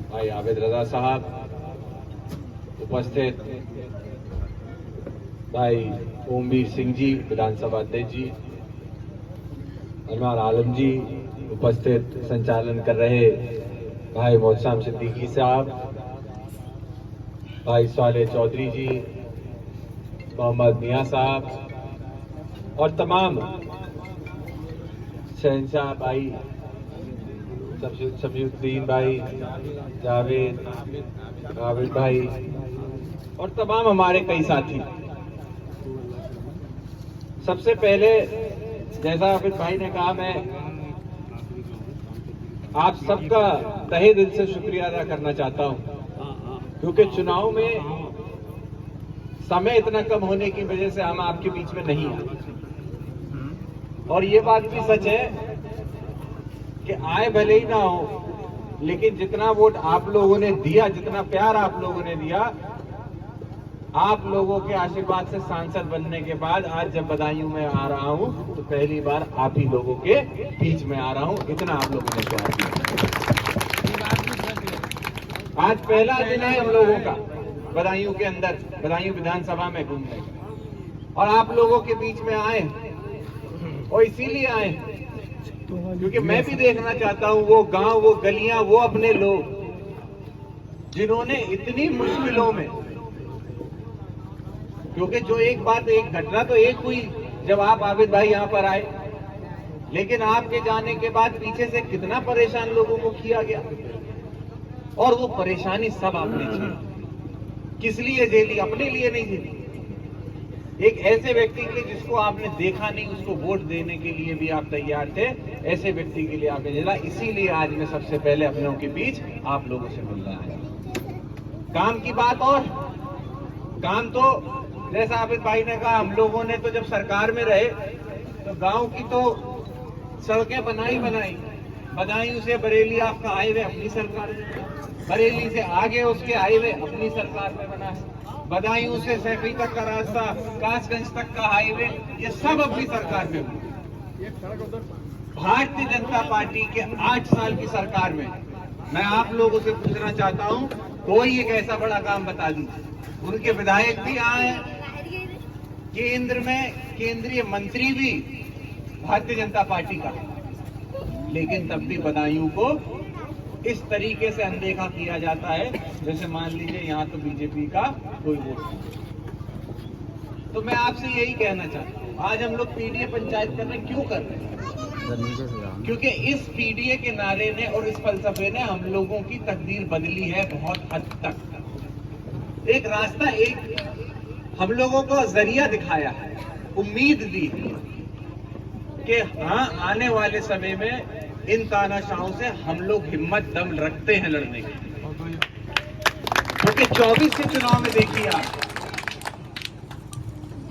भाई आबिद रजा साहब, उपस्थित भाई ओमवीर सिंह जी विधानसभा अध्यक्ष जी, अनवर आलम जी, उपस्थित संचालन कर रहे भाई मोहम्मद सिद्दीकी साहब, भाई सालेह चौधरी जी, मोहम्मद मियां साहब और तमाम शहनशाह भाई, शफीउद्दीन भाई, जावेद, आबिद भाई और तमाम हमारे कई साथी। सबसे पहले जैसा आबिद भाई ने कहा, मैं आप सबका तहे दिल से शुक्रिया अदा करना चाहता हूं, क्योंकि चुनाव में समय इतना कम होने की वजह से हम आपके बीच में नहीं आए। और ये बात भी सच है कि आए भले ही ना हो, लेकिन जितना वोट आप लोगों ने दिया, जितना प्यार आप लोगों ने दिया, आप लोगों के आशीर्वाद से सांसद बनने के बाद आज जब बदायूं में आ रहा हूं तो पहली बार आप ही लोगों के बीच में आ रहा हूं। इतना आप लोगों ने प्यार दिया। आज पहला दिन है हम लोगों का बदायूं के अंदर, बदायूं विधानसभा में घूमने, और आप लोगों के बीच में आए, और इसीलिए आए क्योंकि मैं भी देखना चाहता हूं वो गांव, वो गलियां, वो अपने लोग जिन्होंने इतनी मुश्किलों में, क्योंकि जो एक बात, एक घटना तो एक हुई जब आप आबिद भाई यहां पर आए, लेकिन आपके जाने के बाद पीछे से कितना परेशान लोगों को किया गया, और वो परेशानी सब आपने झेली। किस लिए झेली? अपने लिए नहीं झेली। एक ऐसे व्यक्ति के जिसको आपने देखा नहीं, उसको वोट देने के लिए भी आप तैयार थे, ऐसे व्यक्ति के लिए आपने झेला। इसीलिए आज मैं सबसे पहले अपनों के बीच आप लोगों से मिलना आया। काम की बात, और काम तो जैसा आबिद भाई ने कहा, हम लोगों ने तो जब सरकार में रहे तो गांव की तो सड़कें बनाई, बदायूं से बरेली आपका हाईवे अपनी सरकार में, बरेली से आगे उसके हाईवे अपनी सरकार में बना है, बदायूं से सैफी तक का रास्ता, कासगंज तक का हाईवे, ये सब अपनी सरकार में हुआ। भारतीय जनता पार्टी के 8 साल की सरकार में मैं आप लोगों से पूछना चाहता हूं, कोई एक ऐसा बड़ा काम बता दीजिए। उनके विधायक भी आए, केंद्र में केंद्रीय मंत्री भी भारतीय जनता पार्टी का, लेकिन तब भी बदायूं को इस तरीके से अनदेखा किया जाता है जैसे मान लीजिए यहाँ तो बीजेपी का कोई वोट नहीं। तो मैं आपसे यही कहना चाहता हूँ, आज हम लोग पीडीए पंचायत कर रहे हैं, क्यों कर रहे हैं? क्योंकि इस पीडीए के नारे ने और इस फलसफे ने हम लोगों की तकदीर बदली है बहुत हद तक। एक रास्ता, एक हम लोगों को जरिया दिखाया है, उम्मीद दी है कि हाँ, आने वाले समय में इन तानाशाहों से हम लोग हिम्मत दम रखते हैं लड़ने की। क्योंकि 24 के चुनाव में देखिए आप,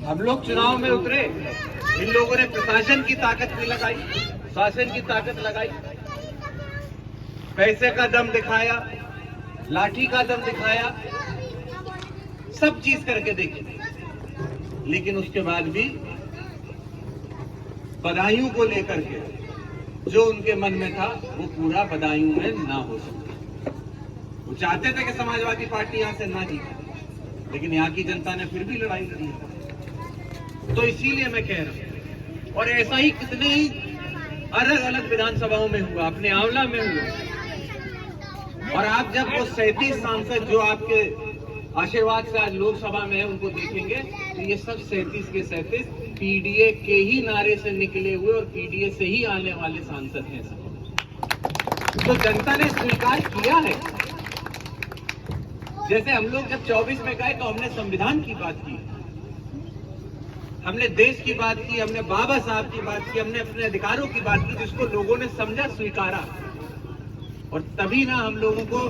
हम लोग चुनाव में उतरे, इन लोगों ने प्रशासन की ताकत भी लगाई, शासन की ताकत लगाई, पैसे का दम दिखाया, लाठी का दम दिखाया, सब चीज करके देखी, लेकिन उसके बाद भी बदायूं को लेकर के जो उनके मन में था वो पूरा बदायूं में ना हो सके। वो चाहते थे कि समाजवादी पार्टी यहां से ना जीते, लेकिन यहाँ की जनता ने फिर भी लड़ाई लड़ी। तो इसीलिए मैं कह रहा हूं, और ऐसा ही कितने ही अलग अलग विधानसभाओं में हुआ, अपने आंवला में हुआ। और आप जब वो 37 सांसद जो आपके आशीर्वाद से आज लोकसभा में है उनको देखेंगे तो ये सब 37 के 37 पीडीए के ही नारे से निकले हुए और पीडीए से ही आने वाले सांसद हैं सब। तो जनता ने स्वीकार किया है। जैसे हम लोग जब 24 में गए तो हमने संविधान की बात की, हमने देश की बात की, हमने बाबा साहब की बात की, हमने अपने अधिकारों की बात की, जिसको लोगों ने समझा, स्वीकारा, और तभी ना हम लोगों को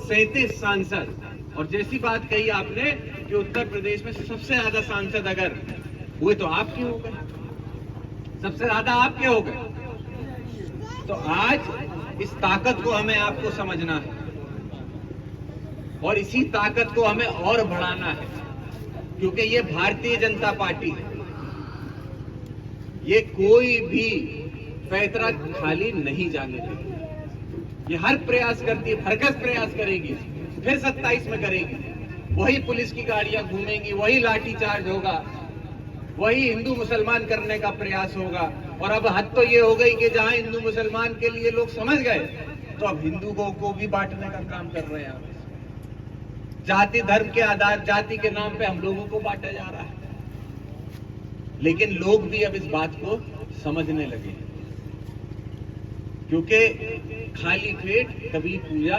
37 सांसद, और जैसी बात कही आपने कि उत्तर प्रदेश में सबसे ज्यादा सांसद अगर हुए तो आपके हो गए, सबसे ज्यादा आपके हो गए। तो आज इस ताकत को हमें आपको समझना है और इसी ताकत को हमें और बढ़ाना है, क्योंकि ये भारतीय जनता पार्टी है, ये कोई भी पैतरा खाली नहीं जाने देगी। ये हर प्रयास करती है, भरकस प्रयास करेगी, फिर 27 में करेगी। वही पुलिस की गाड़ियां घूमेंगी, वही लाठीचार्ज होगा, वही हिंदू मुसलमान करने का प्रयास होगा। और अब हद तो ये हो गई कि जहां हिंदू मुसलमान के लिए लोग समझ गए, तो अब हिंदुओं को भी बांटने का काम कर रहे हैं। जाति धर्म के आधार, जाति के नाम पे हम लोगों को बांटा जा रहा है। लेकिन लोग भी अब इस बात को समझने लगे, क्योंकि खाली पेट कभी पूजा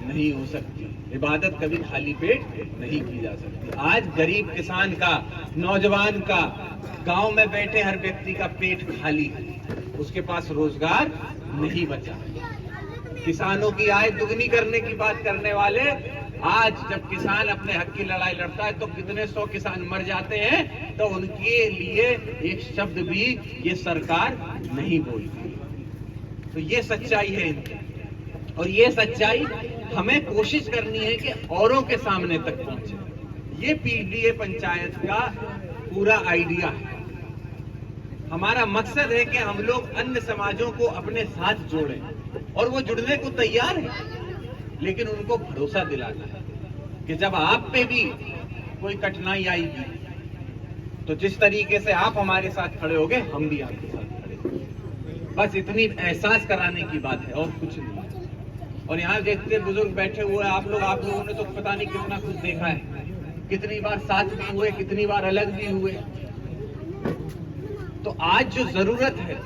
नहीं हो सकती, इबादत कभी खाली पेट नहीं की जा सकती। आज गरीब किसान का, नौजवान का, गांव में बैठे हर व्यक्ति का पेट खाली है, उसके पास रोजगार नहीं बचा। किसानों की आय दुगनी करने की बात करने वाले, आज जब किसान अपने हक की लड़ाई लड़ता है तो कितने 100 किसान मर जाते हैं, तो उनके लिए एक शब्द भी ये सरकार नहीं बोलती। तो ये सच्चाई है इनकी, और ये सच्चाई हमें कोशिश करनी है कि औरों के सामने तक पहुंचे। ये पीडीए पंचायत का पूरा आइडिया है। हमारा मकसद है कि हम लोग अन्य समाजों को अपने साथ जोड़ें, और वो जुड़ने को तैयार है, लेकिन उनको भरोसा दिलाना है कि जब आप पे भी कोई कठिनाई आएगी, तो जिस तरीके से आप हमारे साथ खड़े होगे, हम भी आपके साथ खड़े होंगे। बस इतनी एहसास कराने की बात है, और कुछ नहीं। और यहाँ देखते बुजुर्ग बैठे हुए आप लोगों ने तो पता नहीं कितना कुछ देखा है, कितनी बार साथ भी हुए, कितनी बार अलग भी हुए। तो आज जो जरूरत है,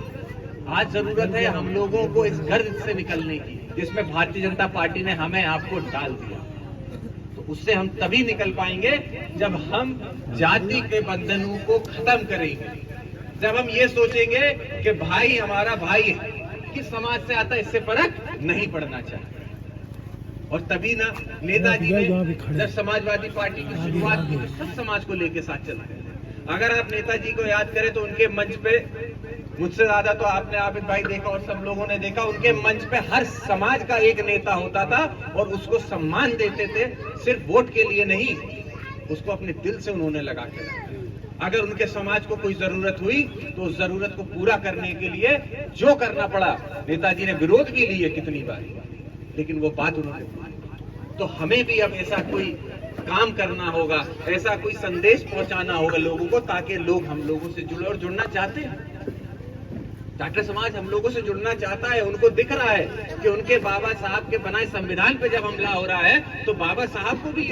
आज जरूरत है हम लोगों को इस गर्त से निकलने की, जिसमें भारतीय जनता पार्टी ने हमें आपको डाल दिया। तो उससे हम तभी निकल पाएंगे जब हम जाति के बंधनों को खत्म करेंगे, जब हम ये सोचेंगे कि भाई हमारा भाई है, किस समाज से आता है इससे फर्क नहीं पड़ना चाहिए। और तभी ना नेताजी ने जब समाजवादी पार्टी की शुरुआत की, तो सब समाज को लेके साथ चलते हैं। अगर आप नेताजी को याद करें तो उनके मंच पे, मुझसे ज्यादा तो आपने आबिद भाई देखा और सब लोगों ने देखा, उनके मंच पे हर समाज का एक नेता होता था, और उसको सम्मान देते थे, सिर्फ वोट के लिए नहीं, उसको अपने दिल से उन्होंने लगा के रखा। अगर उनके समाज को कोई जरूरत हुई तो उस जरूरत को पूरा करने के लिए जो करना पड़ा, नेताजी ने विरोध भी लिए कितनी बार, लेकिन वो बात उन्होंने। तो हमें भी अब ऐसा कोई काम करना होगा, ऐसा कोई संदेश पहुंचाना होगा लोगों को, ताकि लोग हम लोगों से जुड़े, और जुड़ना चाहते हैं। डॉक्टर समाज हम लोगों से जुड़ना चाहता है। उनको दिख रहा है कि उनके बाबा साहब के बनाए संविधान पे जब हमला हो रहा है, तो बाबा साहब को भी